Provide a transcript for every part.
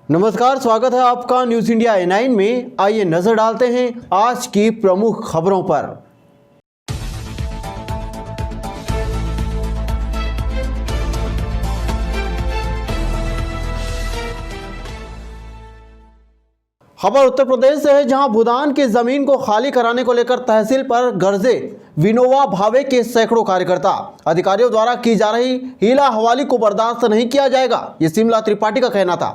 नमस्कार, स्वागत है आपका न्यूज इंडिया A9 में। आइए नजर डालते हैं आज की प्रमुख खबरों पर। खबर उत्तर प्रदेश से है, जहां भूदान की जमीन को खाली कराने को लेकर तहसील पर गरजे विनोबा भावे के सैकड़ों कार्यकर्ता। अधिकारियों द्वारा की जा रही हीला हवाली को बर्दाश्त नहीं किया जाएगा, ये शिमला त्रिपाठी का कहना था।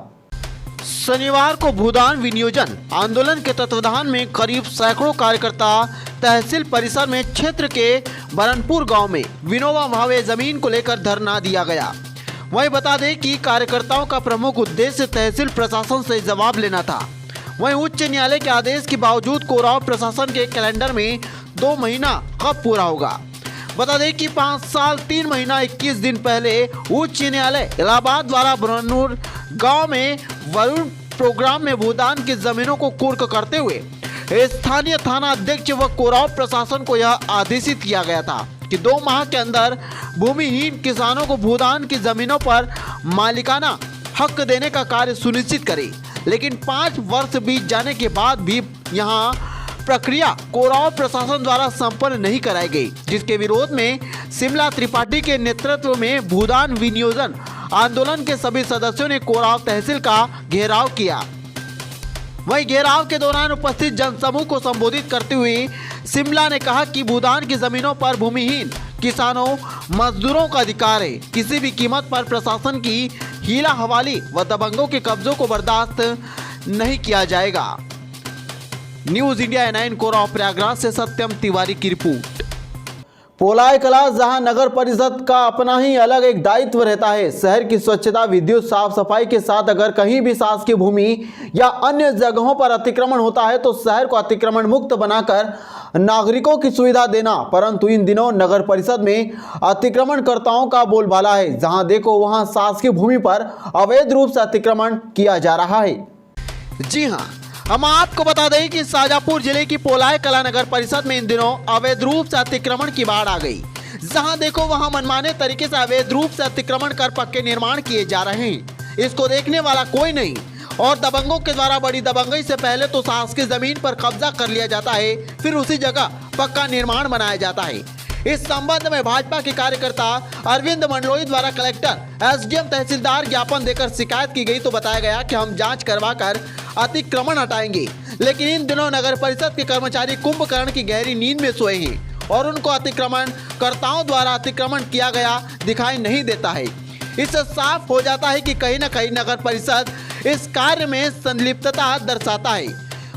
शनिवार को भूदान विनियोजन आंदोलन के तत्वाधान में करीब सैकड़ों कार्यकर्ता तहसील परिसर में क्षेत्र के बरनपुर गांव में विनोबा भावे जमीन को लेकर धरना दिया गया। वहीं बता दें कि कार्यकर्ताओं का प्रमुख उद्देश्य तहसील प्रशासन से जवाब लेना था। वहीं उच्च न्यायालय के आदेश के बावजूद कोराव प्रशासन के कैलेंडर में 2 महीना कब पूरा होगा। बता दें कि 5 साल 3 महीना 21 दिन पहले उच्च न्यायालय इलाहाबाद द्वारा बरनपुर गांव में वरुण प्रोग्राम में भूदान की जमीनों को कुर्क करते हुए स्थानीय थाना अध्यक्ष व कोराव प्रशासन को यह आदेशित किया गया था कि 2 माह के अंदर भूमिहीन किसानों को भूदान की जमीनों पर मालिकाना हक देने का कार्य सुनिश्चित करे। लेकिन 5 वर्ष बीत जाने के बाद भी यहां प्रक्रिया कोराव प्रशासन द्वारा संपन्न नहीं कराई गई, जिसके विरोध में शिमला त्रिपाठी के नेतृत्व में भूदान विनियोजन आंदोलन के सभी सदस्यों ने कोराव तहसील का घेराव किया। वहीं घेराव के दौरान उपस्थित जनसमूह को संबोधित करते हुए शिमला ने कहा कि भूदान की जमीनों पर भूमिहीन किसानों मजदूरों का अधिकार है। किसी भी कीमत पर प्रशासन की हीला हवाली व दबंगों के कब्जों को बर्दाश्त नहीं किया जाएगा। News India A9 Koraon Prayagraj से सत्यम तिवारी की रिपोर्ट। पोलाई कला, जहां नगर परिषद का अपना ही अलग एक दायित्व रहता है। शहर की स्वच्छता, विद्युत, साफ सफाई के साथ अगर कहीं भी शासकीय भूमि या अन्य जगहों पर अतिक्रमण होता है तो शहर को अतिक्रमण मुक्त बनाकर नागरिकों की सुविधा देना। परंतु इन दिनों नगर परिषद में अतिक्रमणकर्ताओं का बोलबाला है। जहां देखो वहां शासकीय भूमि पर अवैध रूप से अतिक्रमण किया जा रहा है। जी हां, हम आपको बता दें कि शाजापुर जिले की पोलाई कला नगर परिषद में इन दिनों अवैध रूप से अतिक्रमण की बाढ़ आ गई। जहां देखो वहां मनमाने तरीके से अवैध रूप से अतिक्रमण कर पक्के निर्माण किए जा रहे हैं। इसको देखने वाला कोई नहीं और दबंगों के द्वारा बड़ी दबंगई से पहले तो शासकीय जमीन पर कब्जा कर लिया जाता है, फिर उसी जगह पक्का निर्माण बनाया जाता है। इस संबंध में भाजपा के कार्यकर्ता अरविंद मंडलोई द्वारा कलेक्टर, SDM, तहसीलदार ज्ञापन देकर शिकायत की गई तो बताया गया कि हम जांच करवाकर अतिक्रमण हटाएंगे। लेकिन इन दिनों नगर परिषद के कर्मचारी कुंभकर्ण की गहरी नींद में सोए हैं और उनको अतिक्रमणकर्ताओं द्वारा अतिक्रमण किया गया दिखाई नहीं देता है। इससे साफ हो जाता है कि कहीं न कहीं नगर परिषद इस कार्य में संलिप्तता दर्शाता है।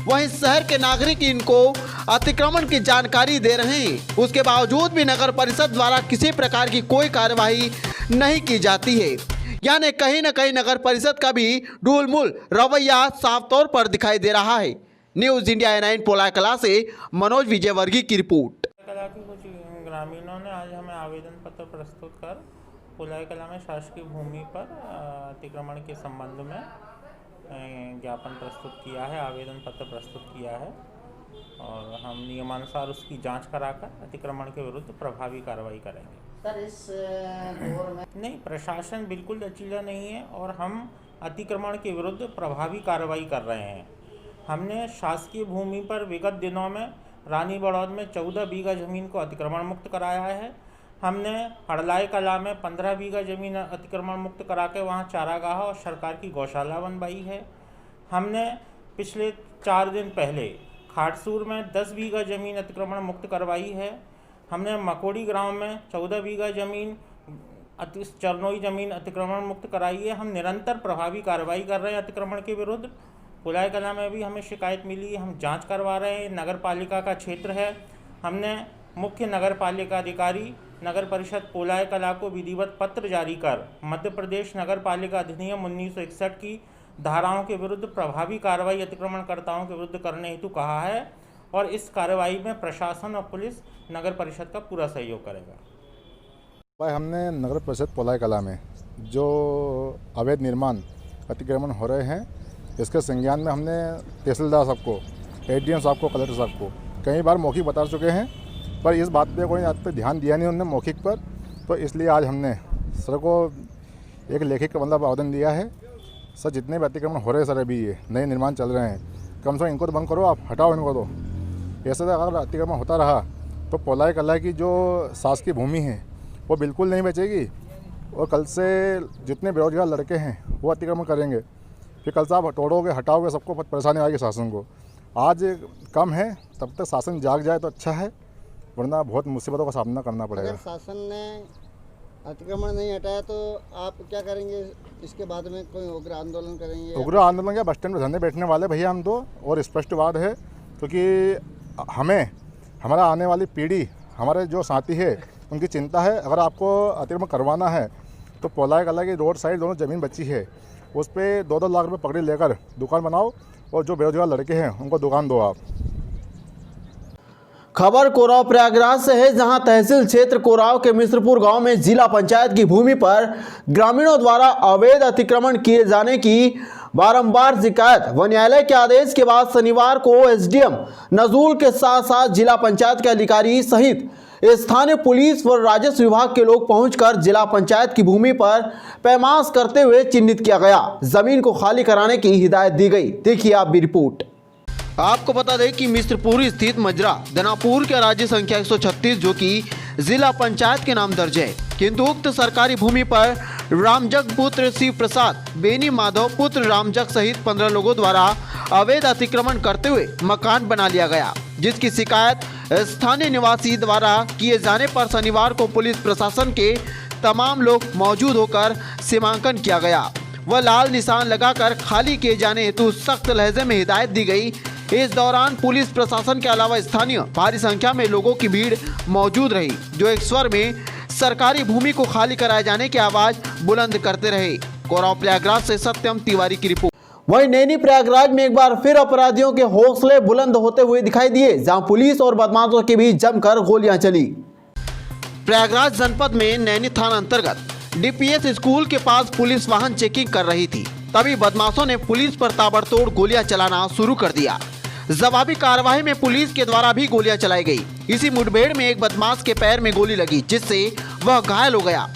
वहीं शहर के नागरिक इनको अतिक्रमण की जानकारी दे रहे हैं, उसके बावजूद भी नगर परिषद द्वारा किसी प्रकार की कोई कार्यवाही नहीं की जाती है। यानी कहीं न कहीं नगर परिषद का भी ढूलमुल रवैया साफ तौर पर दिखाई दे रहा है। न्यूज इंडिया A9 पोलाई कला से मनोज विजयवर्गीय की रिपोर्ट। कला के कुछ ग्रामीणों ने आज हमें आवेदन पत्र प्रस्तुत कर पोलाई कला में शासकीय भूमि पर अतिक्रमण के संबंध में ज्ञापन प्रस्तुत किया है, आवेदन पत्र प्रस्तुत किया है और हम नियमानुसार उसकी जांच कराकर अतिक्रमण के विरुद्ध प्रभावी कार्रवाई करेंगे। सर, इस दौर में नहीं, प्रशासन बिल्कुल लचीला नहीं है और हम अतिक्रमण के विरुद्ध प्रभावी कार्रवाई कर रहे हैं। हमने शासकीय भूमि पर विगत दिनों में रानी बड़ौद में 14 बीघा ज़मीन को अतिक्रमण मुक्त कराया है। हमने हड़लाई कला में 15 बीघा ज़मीन अतिक्रमण मुक्त करा के वहाँ चारागाह और सरकार की गौशाला बनवाई है। हमने पिछले 4 दिन पहले खाटसूर में 10 बीघा ज़मीन अतिक्रमण मुक्त करवाई है। हमने मकोड़ी गांव में 14 बीघा ज़मीन चरनोई ज़मीन अतिक्रमण मुक्त कराई है। हम निरंतर प्रभावी कार्रवाई कर रहे हैं अतिक्रमण के विरुद्ध। पोलाई कला में भी हमें शिकायत मिली है, हम जांच करवा रहे हैं। नगर पालिका का क्षेत्र है। हमने मुख्य नगर पालिका अधिकारी नगर परिषद पोलाई कला को विधिवत पत्र जारी कर मध्य प्रदेश नगर पालिका अधिनियम 1961 की धाराओं के विरुद्ध प्रभावी कार्रवाई अतिक्रमणकर्ताओं के विरुद्ध करने हेतु कहा है और इस कार्रवाई में प्रशासन और पुलिस नगर परिषद का पूरा सहयोग करेगा। भाई, हमने नगर परिषद पोलाई कला में जो अवैध निर्माण अतिक्रमण हो रहे हैं, इसके संज्ञान में हमने तहसीलदार साहब को, SDM साहब को, कलेक्टर साहब को कई बार मौखिक बता चुके हैं, पर इस बात पे कोई आज तक ध्यान दिया नहीं उन्होंने मौखिक पर। तो इसलिए आज हमने सर को एक लेखित का मतलब आवेदन दिया है सर जितने भी अतिक्रमण हो रहे हैं सर अभी ये नए निर्माण चल रहे हैं, कम से कम इनको तो बंद करो, आप हटाओ इनको तो। ऐसे तो अगर अतिक्रमण होता रहा तो पोलाई कला की जो शासकीय भूमि है वो बिल्कुल नहीं बचेगी, और कल से जितने बेरोजगार लड़के हैं वो अतिक्रमण करेंगे। फिर कल से आप तोड़ोगे हटाओगे, सबको परेशानी आएगी शासन को। आज कम है, तब तक शासन जाग जाए तो अच्छा है, वरना बहुत मुसीबतों का सामना करना पड़ेगा। अगर शासन ने अतिक्रमण नहीं हटाया तो आप क्या करेंगे? इसके बाद में कोई उग्र आंदोलन करेंगे? उग्र आंदोलन क्या, बस स्टैंड पर धरने बैठने वाले भैया हम तो, और स्पष्ट बात है क्योंकि हमें हमारा आने वाली पीढ़ी, हमारे जो साथी है उनकी चिंता है। अगर आपको अतिक्रमण करवाना है तो पोलाई कला की रोड साइड दोनों ज़मीन बची है, उस पर 2-2 लाख रुपये पकड़ी लेकर दुकान बनाओ, और जो बेरोजगार लड़के हैं उनको दुकान दो आप। खबर कोराव प्रयागराज से है, जहां तहसील क्षेत्र कोराव के मिश्रपुर गांव में जिला पंचायत की भूमि पर ग्रामीणों द्वारा अवैध अतिक्रमण किए जाने की बारंबार शिकायत व न्यायालय के आदेश के बाद शनिवार को एसडीएम नजूल के साथ साथ जिला पंचायत के अधिकारी सहित स्थानीय पुलिस व राजस्व विभाग के लोग पहुंचकर जिला पंचायत की भूमि पर पैमाश करते हुए चिन्हित किया गया, जमीन को खाली कराने की हिदायत दी गई। देखिए आप भी रिपोर्ट। आपको बता दें कि मिश्रपुर स्थित मजरा दनापुर के राज्य संख्या 136 जो कि जिला पंचायत के नाम दर्ज है, किंतु उक्त सरकारी भूमि पर रामजग पुत्र शिव प्रसाद, बेनी माधव पुत्र रामजग सहित 15 लोगों द्वारा अवैध अतिक्रमण करते हुए मकान बना लिया गया, जिसकी शिकायत स्थानीय निवासी द्वारा किए जाने पर शनिवार को पुलिस प्रशासन के तमाम लोग मौजूद होकर सीमांकन किया गया व लाल निशान लगाकर खाली किए जाने हेतु सख्त लहजे में हिदायत दी गई। इस दौरान पुलिस प्रशासन के अलावा स्थानीय भारी संख्या में लोगों की भीड़ मौजूद रही, जो एक स्वर में सरकारी भूमि को खाली कराए जाने की आवाज बुलंद करते रहे। कोराव प्रयागराज से सत्यम तिवारी की रिपोर्ट। वहीं नैनी प्रयागराज में एक बार फिर अपराधियों के हौसले बुलंद होते हुए दिखाई दिए, जहां पुलिस और बदमाशों के बीच जमकर गोलियां चली। प्रयागराज जनपद में नैनी थाना अंतर्गत डीपीएस स्कूल के पास पुलिस वाहन चेकिंग कर रही थी, तभी बदमाशों ने पुलिस पर ताबड़तोड़ गोलियां चलाना शुरू कर दिया। जवाबी कार्रवाई में पुलिस के द्वारा भी गोलियां चलाई गई। इसी मुठभेड़ में एक बदमाश के पैर में गोली लगी, जिससे वह घायल हो गया।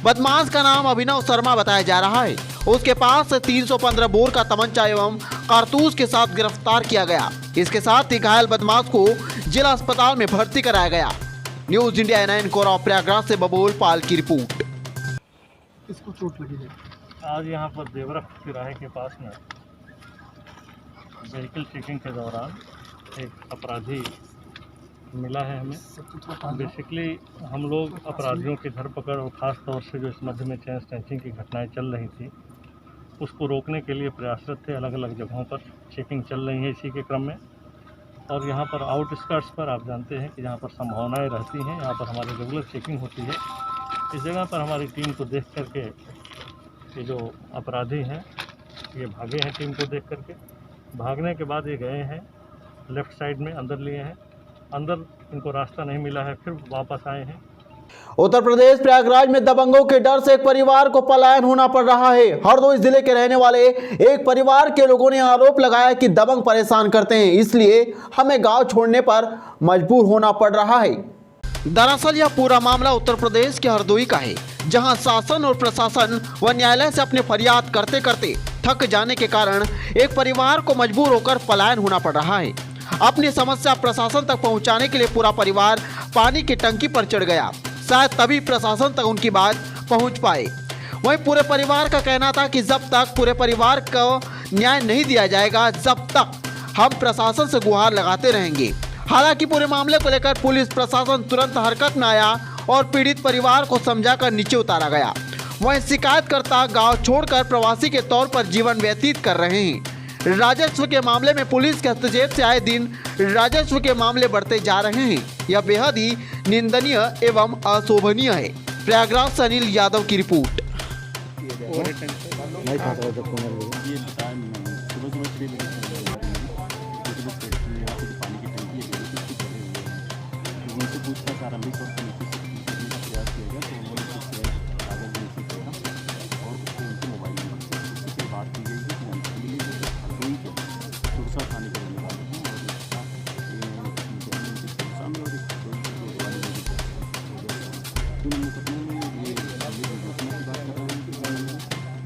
बदमाश का नाम अभिनव शर्मा बताया जा रहा है। उसके पास से 315 बोर का तमंचा एवं कारतूस के साथ गिरफ्तार किया गया। इसके साथ ही घायल बदमाश को जिला अस्पताल में भर्ती कराया गया। न्यूज इंडिया 9 कोराव प्रयागराज से बबूल पाल की रिपोर्ट। इसको चोट लगी है। आज यहाँ पर देवरख तिराहे के पास में व्हीकल चेकिंग के दौरान एक अपराधी मिला है हमें। बेसिकली हम लोग अपराधियों की धरपकड़ और ख़ास तौर से जो इस मध्य में चेन स्नैचिंग की घटनाएं चल रही थी उसको रोकने के लिए प्रयासरत थे। अलग अलग जगहों पर चेकिंग चल रही है इसी के क्रम में, और यहाँ पर आउटस्कर्ट्स पर आप जानते हैं कि जहाँ पर संभावनाएं रहती हैं, यहाँ पर हमारी रेगुलर चेकिंग होती है। इस जगह पर हमारी टीम को देख करके ये जो अपराधी हैं ये भागे हैं। टीम को देख करके भागने के बाद ये गए हैं लेफ़्ट साइड में, अंदर लिए हैं। अंदर इनको रास्ता नहीं मिला है, फिर वापस आए हैं। उत्तर प्रदेश प्रयागराज में दबंगों के डर से एक परिवार को पलायन होना पड़ रहा है। हरदोई जिले के रहने वाले एक परिवार के लोगों ने आरोप लगाया कि दबंग परेशान करते हैं, इसलिए हमें गांव छोड़ने पर मजबूर होना पड़ रहा है। दरअसल यह पूरा मामला उत्तर प्रदेश के हरदोई का है, जहां शासन और प्रशासन व न्यायालय से अपने फरियाद करते करते थक जाने के कारण एक परिवार को मजबूर होकर पलायन होना पड़ रहा है। अपनी समस्या प्रशासन तक पहुंचाने के लिए पूरा परिवार पानी की टंकी पर चढ़ गया, शायद तभी प्रशासन तक उनकी बात पहुंच पाए। वहीं पूरे परिवार का कहना था कि जब तक पूरे परिवार को न्याय नहीं दिया जाएगा, जब तक हम प्रशासन से गुहार लगाते रहेंगे। हालांकि पूरे मामले को लेकर पुलिस प्रशासन तुरंत हरकत में आया और पीड़ित परिवार को समझाकर नीचे उतारा गया। वहीं शिकायतकर्ता गांव छोड़कर प्रवासी के तौर पर जीवन व्यतीत कर रहे हैं। राजस्व के मामले में पुलिस के हस्तक्षेप से आए दिन राजस्व के मामले बढ़ते जा रहे हैं। यह बेहद ही निंदनीय एवं अशोभनीय है। प्रयागराज से अनिल यादव की रिपोर्ट।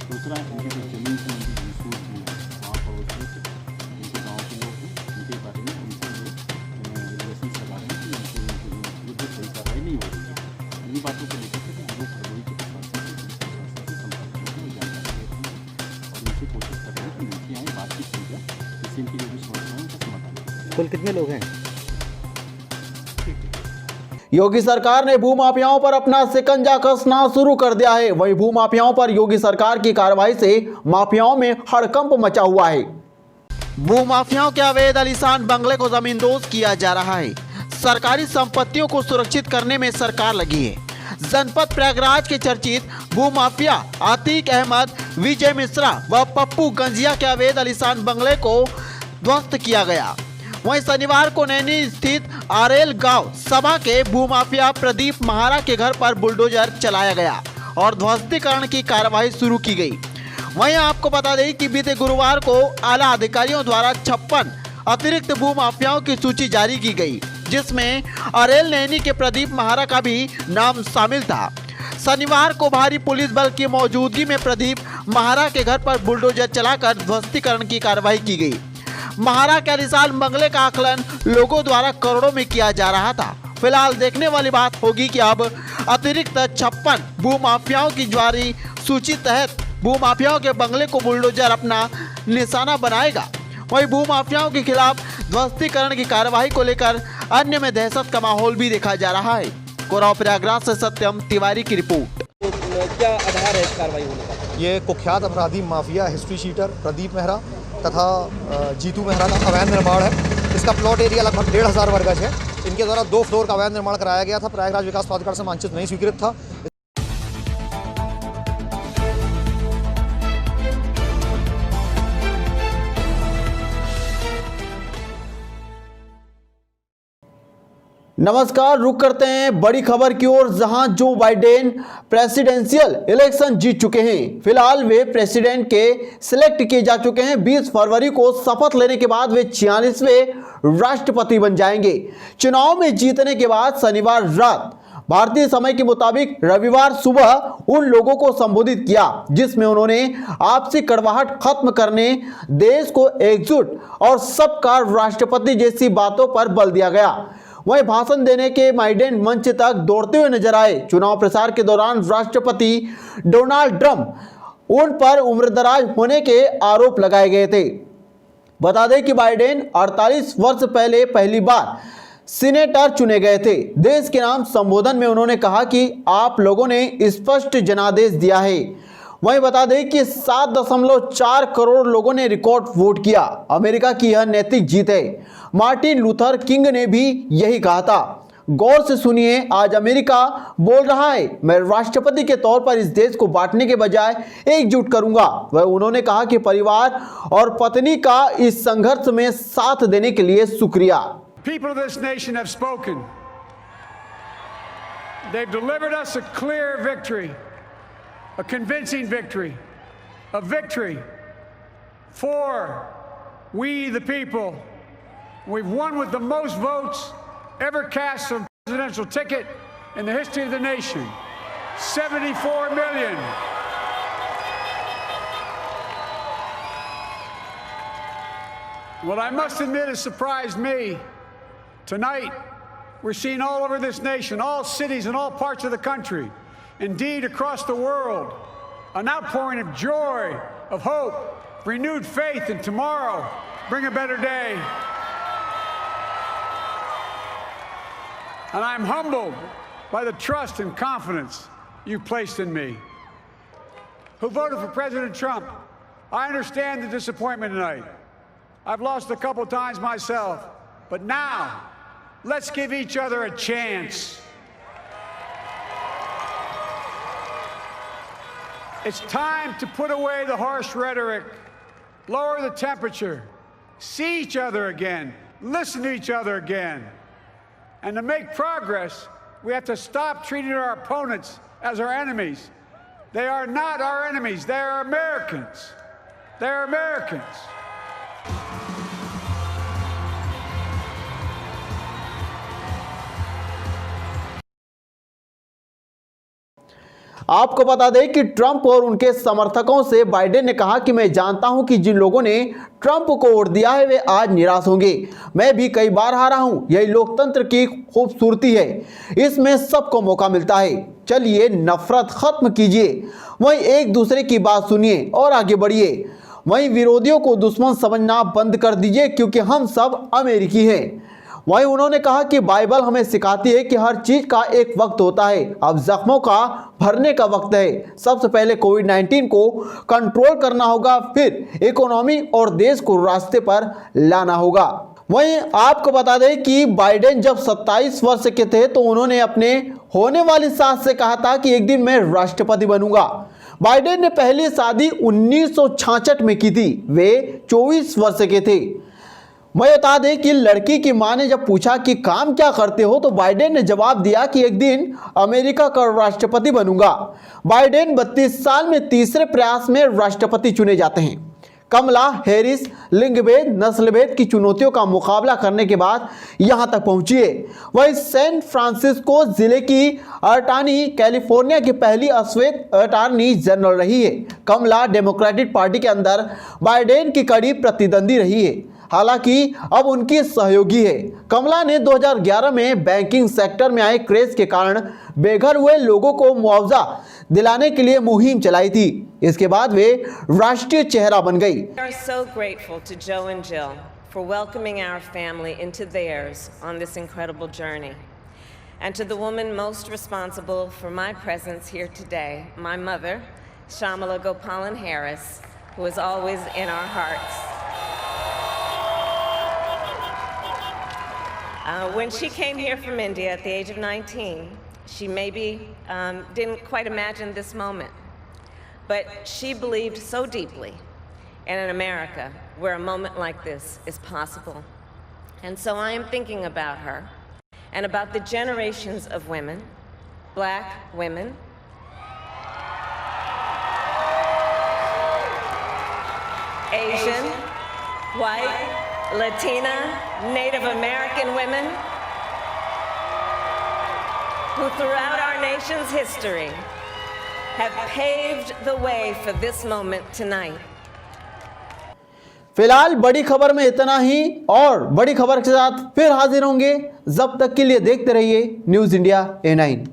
दूसरा इनकी जो जमीन कुल कितने लोग हैं? योगी सरकार ने भूमाफियाओं पर अपना शिकंजा कसना शुरू कर दिया है। वहीं भूमाफियाओं पर योगी सरकार की कार्रवाई से माफियाओं में हड़कंप मचा हुआ है। भूमाफियाओं के अवैध आलीशान बंगले को जमींदोज किया जा रहा है। सरकारी संपत्तियों को सुरक्षित करने में सरकार लगी है। जनपद प्रयागराज के चर्चित भूमाफिया आतिक अहमद, विजय मिश्रा व पप्पू गंजिया के अवैध आलीशान बंगले को ध्वस्त किया गया। वहीं शनिवार को नैनी स्थित आरेल गांव सभा के भूमाफिया प्रदीप महारा के घर पर बुलडोजर चलाया गया और ध्वस्तीकरण की कार्रवाई शुरू की गई। वहीं आपको बता दें कि बीते गुरुवार को आला अधिकारियों द्वारा 56 अतिरिक्त भूमाफियाओं की सूची जारी की गई, जिसमें अरेल नैनी के प्रदीप महारा का भी नाम शामिल था। शनिवार को भारी पुलिस बल की मौजूदगी में प्रदीप महारा के घर पर बुलडोजर चलाकर ध्वस्तीकरण की कार्रवाई की गई। महारा के आलीशान बंगले का आकलन लोगों द्वारा करोड़ों में किया जा रहा था। फिलहाल देखने वाली बात होगी कि अब अतिरिक्त 56 भूमाफियाओं की जारी सूची तहत भूमाफियाओं के बंगले को बुलडोजर अपना निशाना बनाएगा। वहीं भूमाफियाओं के खिलाफ ध्वस्तीकरण की कार्रवाई को लेकर अन्य में दहशत का माहौल भी देखा जा रहा है। कोराव प्रयागराज से सत्यम तिवारी की रिपोर्ट। क्या आधार है इस कार्रवाई होने का? ये कुख्यात अपराधी mafia history sheeter Pradeep Mehra तथा जीतू मेहरा का अवैध निर्माण है। इसका प्लॉट एरिया लगभग 1,500 वर्ग गज है। इनके द्वारा 2 फ्लोर का अवैध निर्माण कराया गया था। प्रयागराज विकास प्राधिकरण से मानचित्र नहीं स्वीकृत था। नमस्कार, रुक करते हैं बड़ी खबर की ओर, जहां जो बाइडेन प्रेसिडेंशियल इलेक्शन जीत चुके हैं। फिलहाल वे प्रेसिडेंट के सिलेक्ट किए जा चुके हैं। 20 फरवरी को शपथ लेने के बाद वे 46वें राष्ट्रपति बन जाएंगे। चुनाव में जीतने के बाद शनिवार रात भारतीय समय के मुताबिक रविवार सुबह उन लोगों को संबोधित किया, जिसमें उन्होंने आपसी कड़वाहट खत्म करने, देश को एकजुट और सबका राष्ट्रपति जैसी बातों पर बल दिया गया। वहीं भाषण देने के बाइडेन मंच तक दौड़ते हुए नजर आए। चुनाव प्रचार के दौरान राष्ट्रपति डोनाल्ड ट्रंप उन पर उम्रदराज होने के आरोप लगाए गए थे। बता दें कि बाइडेन 48 वर्ष पहले पहली बार सीनेटर चुने गए थे। देश के नाम संबोधन में उन्होंने कहा कि आप लोगों ने स्पष्ट जनादेश दिया है। वहीं बता दें कि 7.4 करोड़ लोगों ने रिकॉर्ड वोट किया। अमेरिका की यह नैतिक जीत है। मार्टिन लूथर किंग ने भी यही कहा था। गौर से सुनिए, आज अमेरिका बोल रहा है, मैं राष्ट्रपति के तौर पर इस देश को बांटने के बजाय एकजुट करूंगा। वह उन्होंने कहा कि परिवार और पत्नी का इस संघर्ष में साथ देने के लिए शुक्रिया। People of this nation have spoken. They've delivered us a clear victory, a convincing victory, a victory for we the people. We've won with the most votes ever cast on the presidential ticket in the history of the nation. 74 million. What I must admit has surprised me. Tonight, we're seeing all over this nation, all cities and all parts of the country, indeed across the world, an outpouring of joy, of hope, renewed faith in tomorrow, bring a better day. And I'm humbled by the trust and confidence you placed in me. Who voted for President Trump? I understand the disappointment tonight. I've lost a couple times myself, but now, let's give each other a chance. It's time to put away the harsh rhetoric, lower the temperature, see each other again, listen to each other again. And to make progress, we have to stop treating our opponents as our enemies. They are not our enemies. They are Americans. They're Americans. आपको बता दें कि Trump और उनके समर्थकों से Biden ने कहा कि मैं जानता हूं कि जिन लोगों ने ट्रंप को वोट दिया है वे आज निराश होंगे। मैं भी कई बार हारा हूं। यही लोकतंत्र की खूबसूरती है, इसमें सबको मौका मिलता है। चलिए नफरत खत्म कीजिए, वहीं एक दूसरे की बात सुनिए और आगे बढ़िए। वहीं विरोधियों को दुश्मन समझना बंद कर दीजिए क्योंकि हम सब अमेरिकी हैं। वहीं उन्होंने कहा कि बाइबल हमें सिखाती है कि हर चीज का एक वक्त होता है। अब जख्मों का भरने का वक्त है। सबसे पहले कोविड-19 को कंट्रोल करना होगा, फिर इकोनॉमी और देश को रास्ते पर लाना होगा। वहीं आपको बता दें कि बाइडेन जब 27 वर्ष के थे तो उन्होंने अपने होने वाली सास से कहा था कि एक दिन मैं राष्ट्रपति बनूंगा। बाइडेन ने पहली शादी 1966 में की थी। वे 24 वर्ष के थे। मैं बता दें कि लड़की की मां ने जब पूछा कि काम क्या करते हो तो बाइडेन ने जवाब दिया कि एक दिन अमेरिका का राष्ट्रपति बनूंगा। बाइडेन 32 साल में तीसरे प्रयास में राष्ट्रपति चुने जाते हैं। कमला हैरिस लिंगभेद नस्लभेद की चुनौतियों का मुकाबला करने के बाद यहां तक पहुंची है। वही सैन फ्रांसिस्को जिले की अटॉर्नी कैलिफोर्निया की पहली अश्वेत अटॉर्नी जनरल रही है। कमला डेमोक्रेटिक पार्टी के अंदर बाइडेन की कड़ी प्रतिद्वंदी रही है, हालांकि अब उनकी सहयोगी है। कमला ने 2011 में बैंकिंग सेक्टर में आए क्रेज के कारण बेघर हुए लोगों को मुआवजा दिलाने के लिए मुहिम चलाई थी। इसके बाद वे राष्ट्रीय चेहरा बन गई। We are so grateful to Joe and Jill for welcoming our family into theirs on this incredible journey. And to the woman most responsible for my presence here today, my mother, Shamala Gopalan Harris, who is always in our hearts. When she came here from India at the age of 19, she maybe didn't quite imagine this moment. But she believed so deeply in an America where a moment like this is possible. And so I am thinking about her and about the generations of women, black women, Asian, white, Latina, Native American women who throughout our nation's history have paved the way for this moment tonight. फिलहाल बड़ी खबर में इतना ही और बड़ी खबर के साथ फिर हाजिर होंगे। जब तक के लिए देखते रहिए न्यूज़ इंडिया A9।